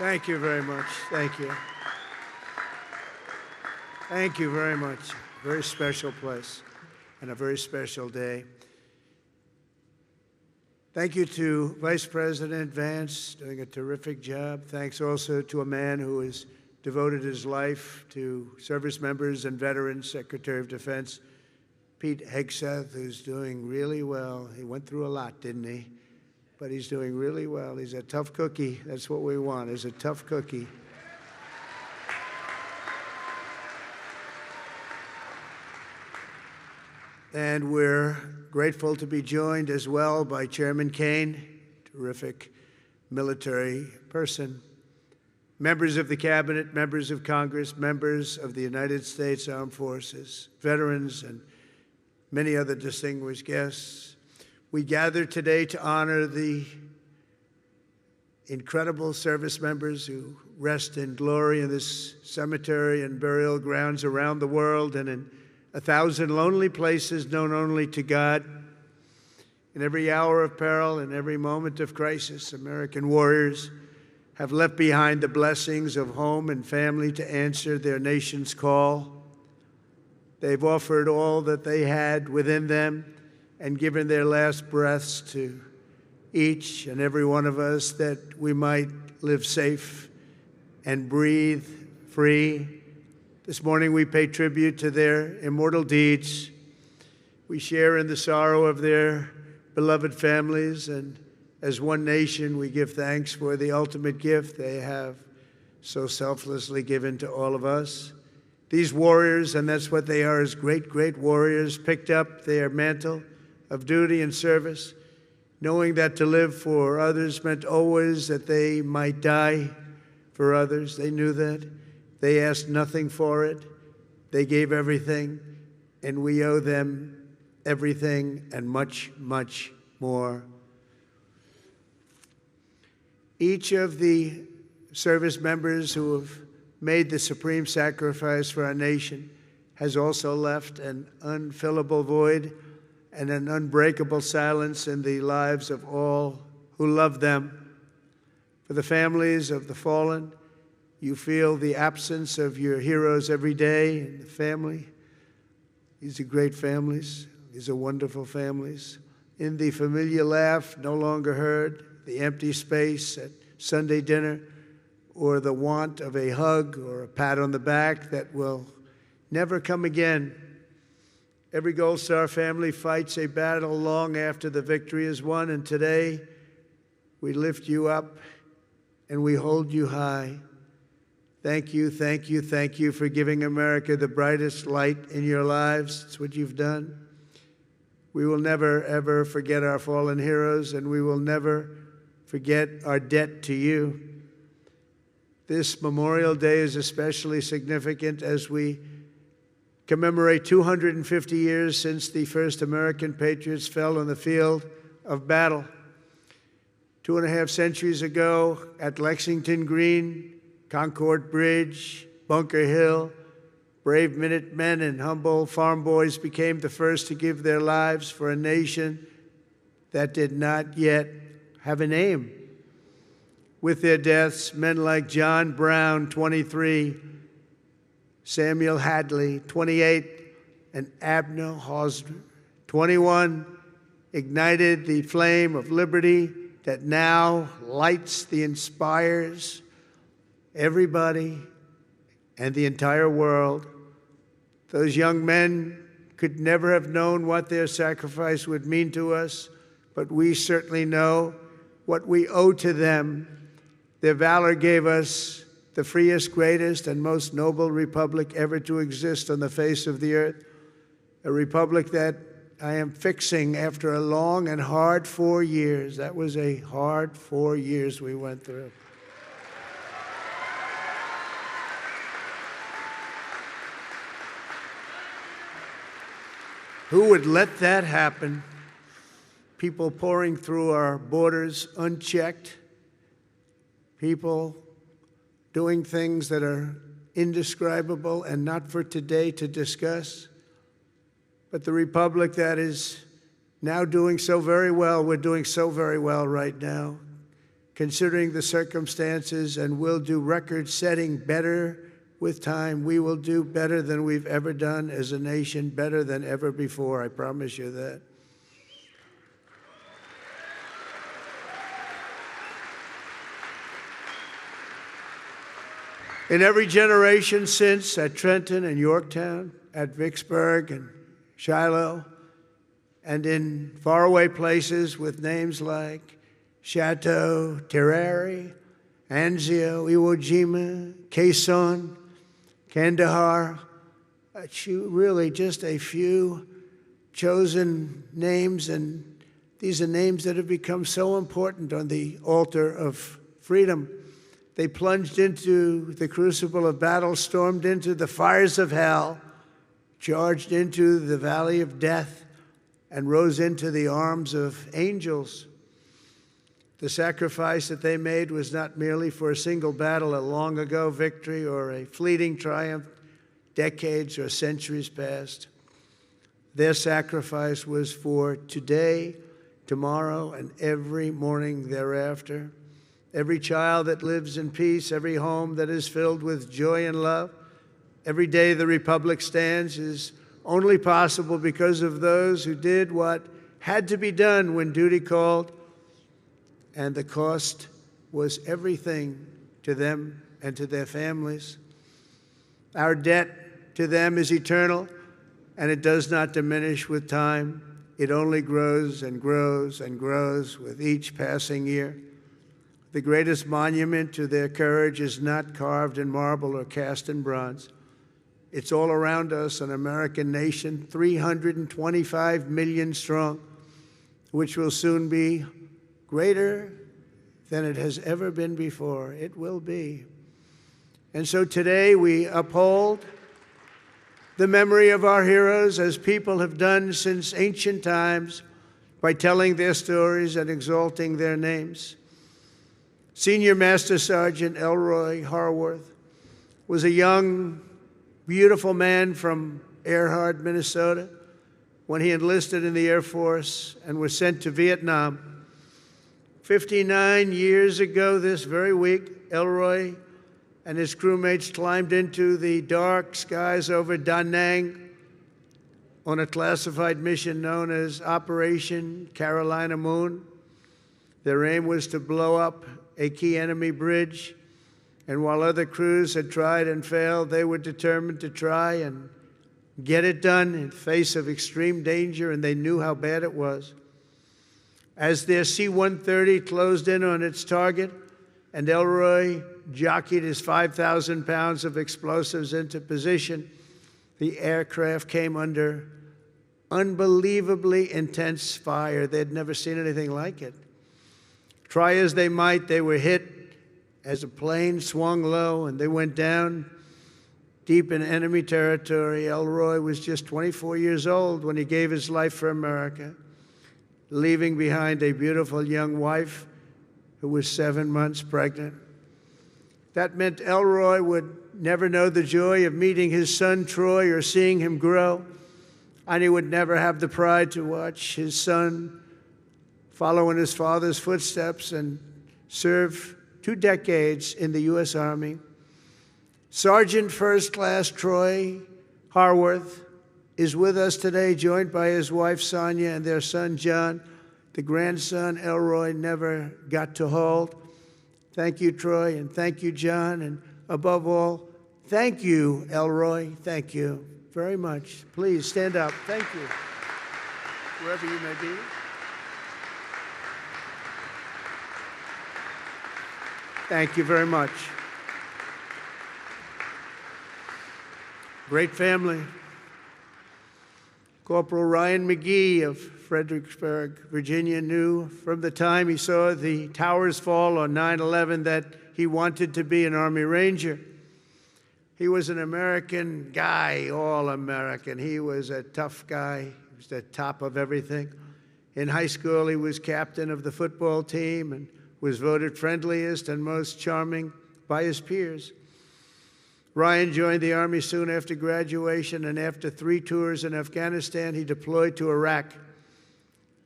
Thank you very much. Thank you. Thank you very much. Very special place and a very special day. Thank you to Vice President Vance, doing a terrific job. Thanks also to a man who has devoted his life to service members and veterans, Secretary of Defense Pete Hegseth, who's doing really well. He went through a lot, didn't he? But he's doing really well. He's a tough cookie. That's what we want, is a tough cookie. And we're grateful to be joined as well by Chairman Kane, terrific military person, members of the Cabinet, members of Congress, members of the United States Armed Forces, veterans, and many other distinguished guests. We gather today to honor the incredible service members who rest in glory in this cemetery and burial grounds around the world and in 1,000 lonely places known only to God. In every hour of peril, in every moment of crisis, American warriors have left behind the blessings of home and family to answer their nation's call. They've offered all that they had within them and given their last breaths to each and every one of us that we might live safe and breathe free. This morning we pay tribute to their immortal deeds. We share in the sorrow of their beloved families, and as one nation we give thanks for the ultimate gift they have so selflessly given to all of us. These warriors, and that's what they are, as great, great warriors, picked up their mantle of duty and service, knowing that to live for others meant always that they might die for others. They knew that. They asked nothing for it. They gave everything, and we owe them everything and much, much more. Each of the service members who have made the supreme sacrifice for our nation has also left an unfillable void and an unbreakable silence in the lives of all who love them. For the families of the fallen, you feel the absence of your heroes every day in the family. These are great families. These are wonderful families. In the familiar laugh no longer heard, the empty space at Sunday dinner, or the want of a hug or a pat on the back that will never come again. Every Gold Star family fights a battle long after the victory is won, and today we lift you up and we hold you high. Thank you, thank you, thank you for giving America the brightest light in your lives. It's what you've done. We will never, ever forget our fallen heroes, and we will never forget our debt to you. This Memorial Day is especially significant as we commemorate 250 years since the first American patriots fell on the field of battle. 2.5 centuries ago at Lexington Green, Concord Bridge, Bunker Hill, brave Minutemen and humble farm boys became the first to give their lives for a nation that did not yet have a name. With their deaths, men like John Brown, 23, Samuel Hadley, 28, and Abner Hosner, 21, ignited the flame of liberty that now lights the inspires everybody and the entire world. Those young men could never have known what their sacrifice would mean to us, but we certainly know what we owe to them. Their valor gave us the freest, greatest, and most noble republic ever to exist on the face of the earth, a republic that I am fixing after a long and hard 4 years. That was a hard 4 years we went through. Who would let that happen? People pouring through our borders unchecked, people doing things that are indescribable and not for today to discuss. But the republic that is now doing so very well, we're doing so very well right now, considering the circumstances, and we'll do record-setting better with time. We will do better than we've ever done as a nation, better than ever before. I promise you that. In every generation since, at Trenton and Yorktown, at Vicksburg and Shiloh, and in faraway places with names like Chateau, Terrari, Anzio, Iwo Jima, Quezon, Kandahar, really just a few chosen names, and these are names that have become so important on the altar of freedom. They plunged into the crucible of battle, stormed into the fires of hell, charged into the valley of death, and rose into the arms of angels. The sacrifice that they made was not merely for a single battle, a long-ago victory, or a fleeting triumph, decades or centuries past. Their sacrifice was for today, tomorrow, and every morning thereafter. Every child that lives in peace, every home that is filled with joy and love, every day the Republic stands is only possible because of those who did what had to be done when duty called, and the cost was everything to them and to their families. Our debt to them is eternal, and it does not diminish with time. It only grows and grows and grows with each passing year. The greatest monument to their courage is not carved in marble or cast in bronze. It's all around us, an American nation, 325 million strong, which will soon be greater than it has ever been before. It will be. And so today we uphold the memory of our heroes, as people have done since ancient times, by telling their stories and exalting their names. Senior Master Sergeant Elroy Harworth was a young, beautiful man from Earhart, Minnesota, when he enlisted in the Air Force and was sent to Vietnam. 59 years ago this very week, Elroy and his crewmates climbed into the dark skies over Da Nang on a classified mission known as Operation Carolina Moon. Their aim was to blow up a key enemy bridge, and while other crews had tried and failed, they were determined to try and get it done in face of extreme danger, and they knew how bad it was. As their C-130 closed in on its target, and Elroy jockeyed his 5,000 pounds of explosives into position, the aircraft came under unbelievably intense fire. They'd never seen anything like it. Try as they might, they were hit as a plane swung low, and they went down deep in enemy territory. Elroy was just 24 years old when he gave his life for America, leaving behind a beautiful young wife who was 7 months pregnant. That meant Elroy would never know the joy of meeting his son Troy or seeing him grow, and he would never have the pride to watch his son follow in his father's footsteps and serve 2 decades in the U.S. Army. Sergeant First Class Troy Harworth is with us today, joined by his wife Sonia and their son John, the grandson Elroy never got to hold. Thank you, Troy, and thank you, John, and above all, thank you, Elroy. Thank you very much. Please stand up. Thank you, wherever you may be. Thank you very much. Great family. Corporal Ryan McGee of Fredericksburg, Virginia, knew from the time he saw the towers fall on 9/11 that he wanted to be an Army Ranger. He was an American guy, all American. He was a tough guy. He was the top of everything. In high school, he was captain of the football team and was voted friendliest and most charming by his peers. Ryan joined the Army soon after graduation, and after 3 tours in Afghanistan, he deployed to Iraq.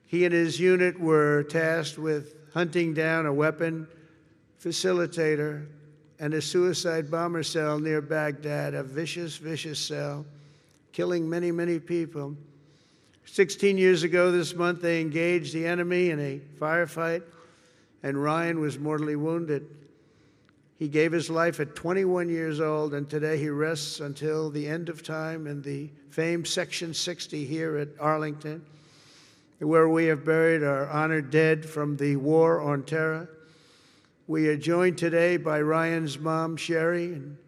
He and his unit were tasked with hunting down a weapon facilitator, and a suicide bomber cell near Baghdad, a vicious, vicious cell, killing many, many people. 16 years ago this month, they engaged the enemy in a firefight, and Ryan was mortally wounded. He gave his life at 21 years old, and today he rests until the end of time in the famed Section 60 here at Arlington, where we have buried our honored dead from the War on Terror. We are joined today by Ryan's mom, Sherry. And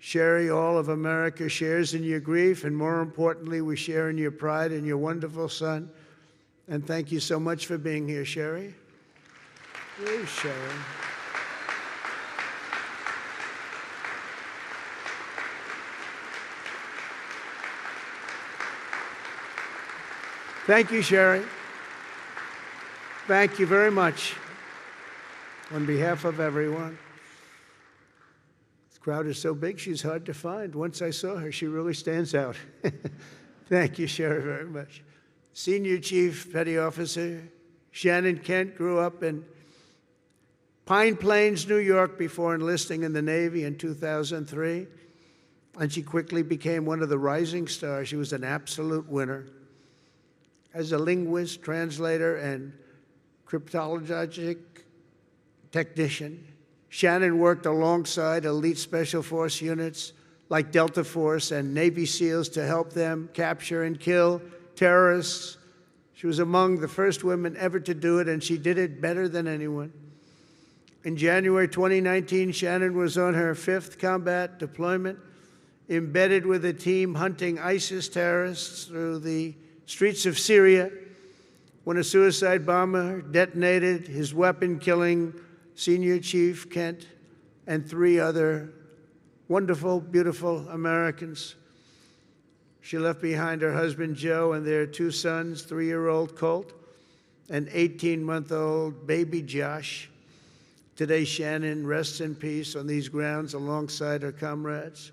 Sherry, all of America shares in your grief, and more importantly, we share in your pride in your wonderful son. And thank you so much for being here, Sherry. Where's Sherry? Thank you, Sherry. Thank you very much. On behalf of everyone. This crowd is so big, she's hard to find. Once I saw her, she really stands out. Thank you, Sherry, very much. Senior Chief Petty Officer Shannon Kent grew up in Pine Plains, New York, before enlisting in the Navy in 2003. And she quickly became one of the rising stars. She was an absolute winner. As a linguist, translator, and cryptologic technician, Shannon worked alongside elite special force units like Delta Force and Navy SEALs to help them capture and kill terrorists. She was among the first women ever to do it, and she did it better than anyone. In January 2019, Shannon was on her 5th combat deployment, embedded with a team hunting ISIS terrorists through the streets of Syria, when a suicide bomber detonated his weapon, killing Senior Chief Kent and 3 other wonderful, beautiful Americans. She left behind her husband, Joe, and their 2 sons, 3-year-old Colt and 18-month-old baby Josh. Today, Shannon rests in peace on these grounds alongside her comrades.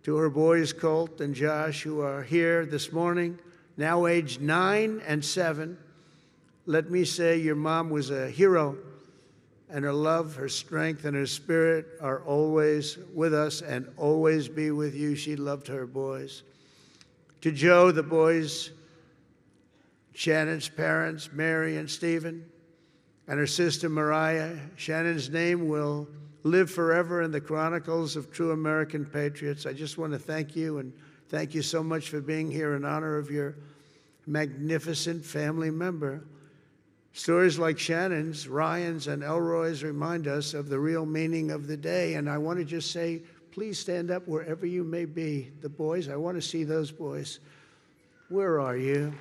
To her boys, Colt and Josh, who are here this morning, now aged 9 and 7, let me say your mom was a hero, and her love, her strength, and her spirit are always with us and always be with you. She loved her boys. To Joe, the boys, Shannon's parents, Mary and Stephen, and her sister Mariah, Shannon's name will live forever in the chronicles of true American patriots. I just want to thank you, and thank you so much for being here in honor of your magnificent family member. Stories like Shannon's, Ryan's, and Elroy's remind us of the real meaning of the day. And I want to just say, please stand up wherever you may be. The boys, I want to see those boys. Where are you?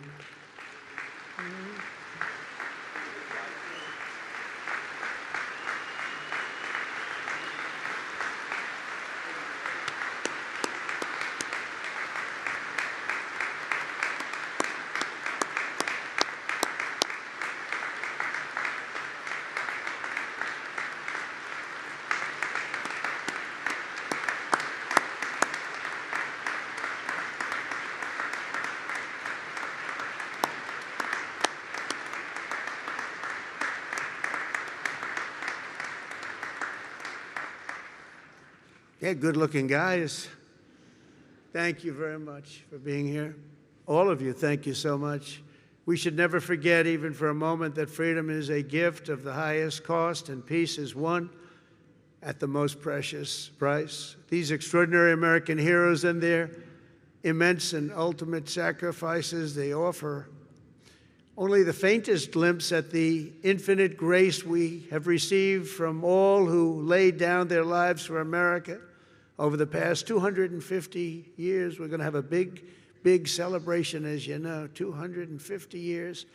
Yeah, good-looking guys. Thank you very much for being here. All of you, thank you so much. We should never forget, even for a moment, that freedom is a gift of the highest cost and peace is won at the most precious price. These extraordinary American heroes and their immense and ultimate sacrifices, they offer only the faintest glimpse at the infinite grace we have received from all who laid down their lives for America. Over the past 250 years, we're going to have a big, big celebration, as you know, 250 years.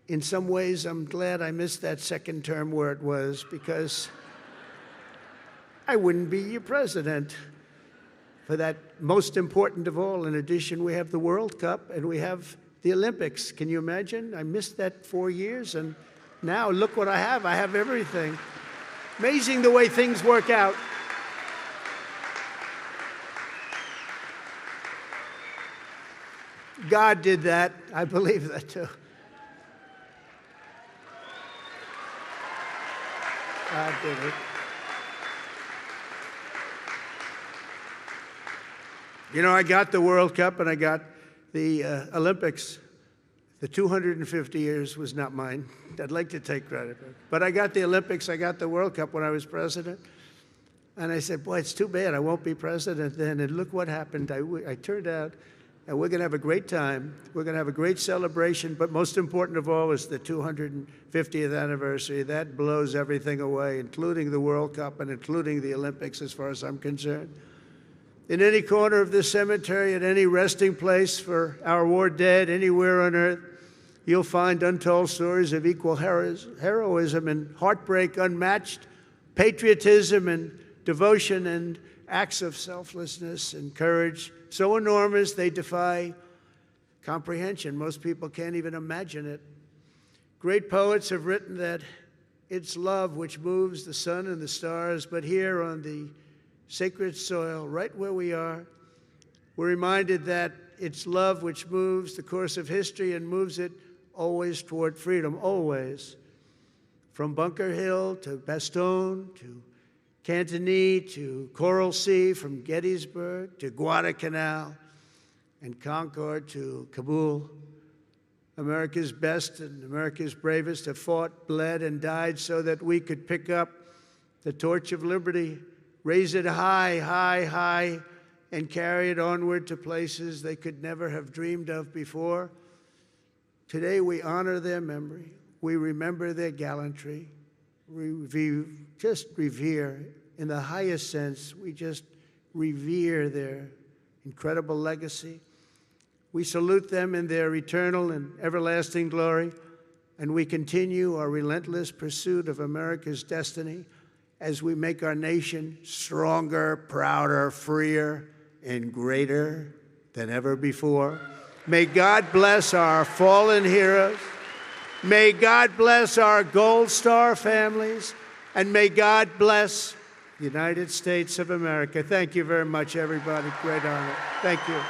In some ways, I'm glad I missed that second term where it was, because I wouldn't be your president for that most important of all. In addition, we have the World Cup and we have the Olympics. Can you imagine? I missed that 4 years, and now look what I have. I have everything. Amazing the way things work out. God did that. I believe that too. I did it. You know, I got the World Cup and I got the Olympics. The 250 years was not mine. I'd like to take credit. But I got the Olympics, I got the World Cup when I was president. And I said, boy, it's too bad I won't be president then. And look what happened. I turned out, and we're going to have a great time. We're going to have a great celebration. But most important of all is the 250th anniversary. That blows everything away, including the World Cup and including the Olympics, as far as I'm concerned. In any corner of this cemetery, at any resting place for our war dead, anywhere on earth, you'll find untold stories of equal heroism and heartbreak unmatched, patriotism and devotion and acts of selflessness and courage so enormous they defy comprehension. Most people can't even imagine it. Great poets have written that it's love which moves the sun and the stars, but here on the sacred soil, right where we are, we're reminded that it's love which moves the course of history and moves it always toward freedom, always. From Bunker Hill to Bastogne to Cantigny to Coral Sea, from Gettysburg to Guadalcanal and Concord to Kabul. America's best and America's bravest have fought, bled, and died so that we could pick up the torch of liberty, raise it high, high, high, and carry it onward to places they could never have dreamed of before. Today we honor their memory. We remember their gallantry. We just revere, in the highest sense, we just revere their incredible legacy. We salute them in their eternal and everlasting glory, and we continue our relentless pursuit of America's destiny as we make our nation stronger, prouder, freer, and greater than ever before. May God bless our fallen heroes. May God bless our Gold Star families, and may God bless the United States of America. Thank you very much, everybody. Great honor. Thank you.